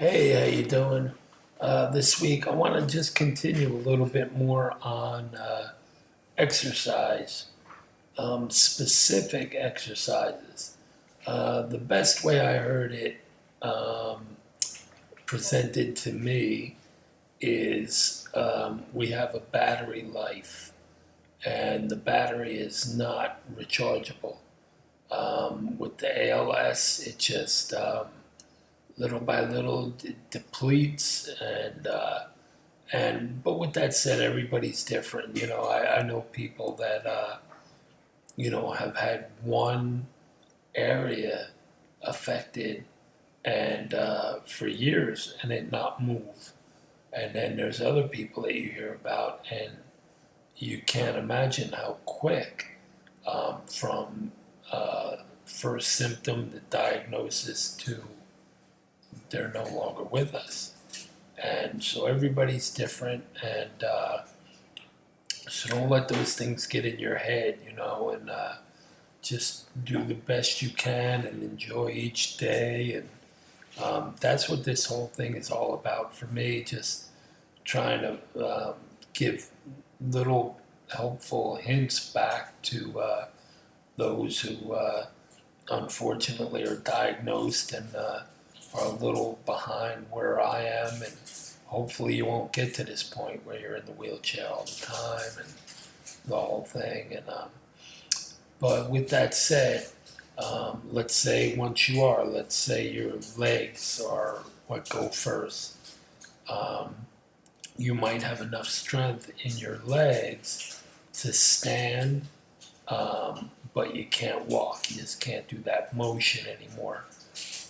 Hey, how you doing? This week, I want to just continue a little bit more on exercise, specific exercises. The best way I heard it um, presented to me is we have a battery life, and the battery is not rechargeable. With the ALS, it just little by little depletes, and but with that said, everybody's different. I know people that have had one area affected and for years and it not move, and then there's other people that you hear about and you can't imagine how quick from first symptom, the diagnosis, to they're no longer with us. And so everybody's different, and so don't let those things get in your head, and just do the best you can and enjoy each day. And that's what this whole thing is all about for me, just trying to give little helpful hints back to those who unfortunately are diagnosed and are a little behind where I am, and hopefully you won't get to this point where you're in the wheelchair all the time and the whole thing. And but with that said, let's say once you are, let's say your legs are what go first. Um, you might have enough strength in your legs to stand, but you can't walk. You just can't do that motion anymore.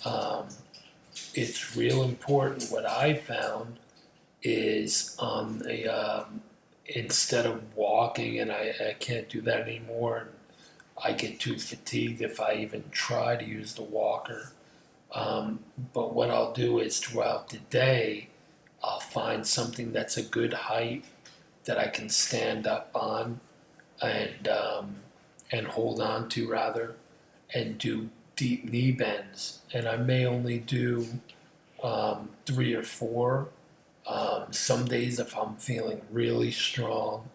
Um, it's real important. What I found is on the instead of walking, and I can't do that anymore. And I get too fatigued if I even try to use the walker. But what I'll do is throughout the day, I'll find something that's a good height that I can stand up on and hold on to rather, and do deep knee bends. And I may only do 3 or 4. Some days, if I'm feeling really strong,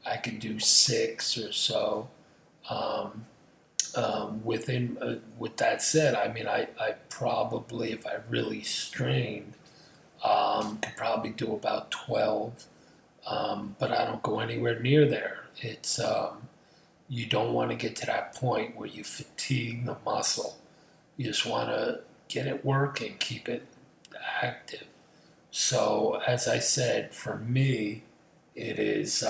I can do 6 or so. With that said, I mean, I probably, if I really strained, could probably do about 12. But I don't go anywhere near there. It's you don't want to get to that point where you fatigue the muscle. You just want to get it working, keep it active. So, as I said, for me, it is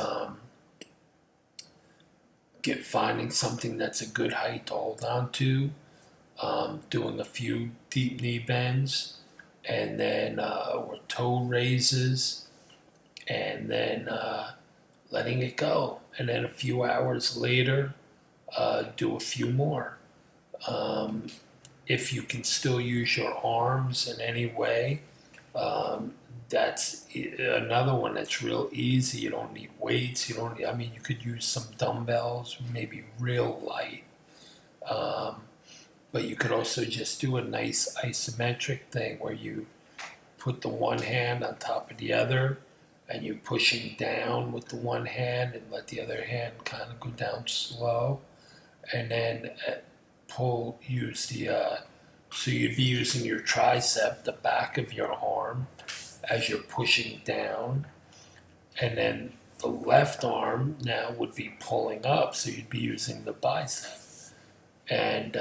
finding something that's a good height to hold on to, doing a few deep knee bends, and then or toe raises, and then letting it go. And then a few hours later, do a few more. Um, if you can still use your arms in any way, that's another one that's real easy. You don't need weights. You don't need, I mean, you could use some dumbbells, maybe real light. Um, but you could also just do a nice isometric thing where you put the one hand on top of the other and you're pushing down with the one hand and let the other hand kind of go down slow. And then use the, so you'd be using your tricep, the back of your arm, as you're pushing down. And then the left arm now would be pulling up, so you'd be using the bicep. And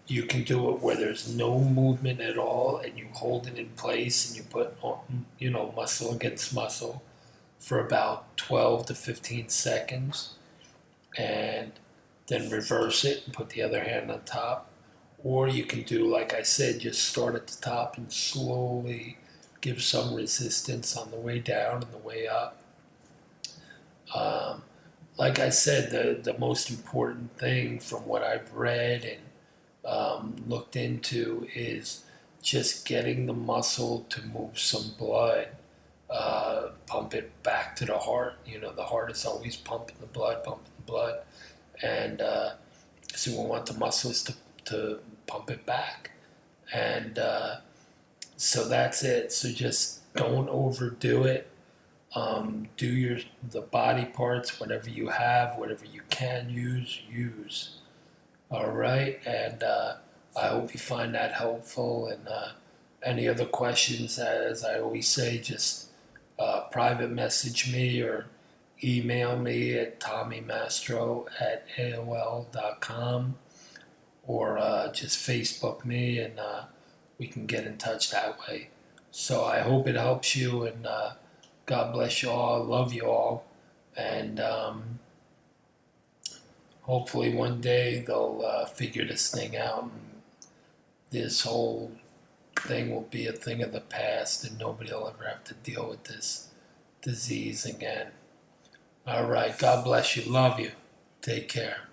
you can do it where there's no movement at all, and you hold it in place, and you put muscle against muscle for about 12 to 15 seconds, and then reverse it and put the other hand on top. Or you can do, like I said, just start at the top and slowly give some resistance on the way down and the way up. Like I said, the most important thing from what I've read and looked into is just getting the muscle to move some blood, pump it back to the heart. The heart is always pumping the blood, and so we want the muscles to pump it back. And So that's it. So just don't overdo it. Do the body parts, whatever you have, whatever you can use. All right, and I hope you find that helpful. And any other questions, as I always say, just private message me or email me at tommymastro@aol.com, or just Facebook me, and we can get in touch that way. So I hope it helps you, and God bless you all. Love you all, and hopefully one day they'll figure this thing out, and this whole thing will be a thing of the past, and nobody will ever have to deal with this disease again. All right. God bless you. Love you. Take care.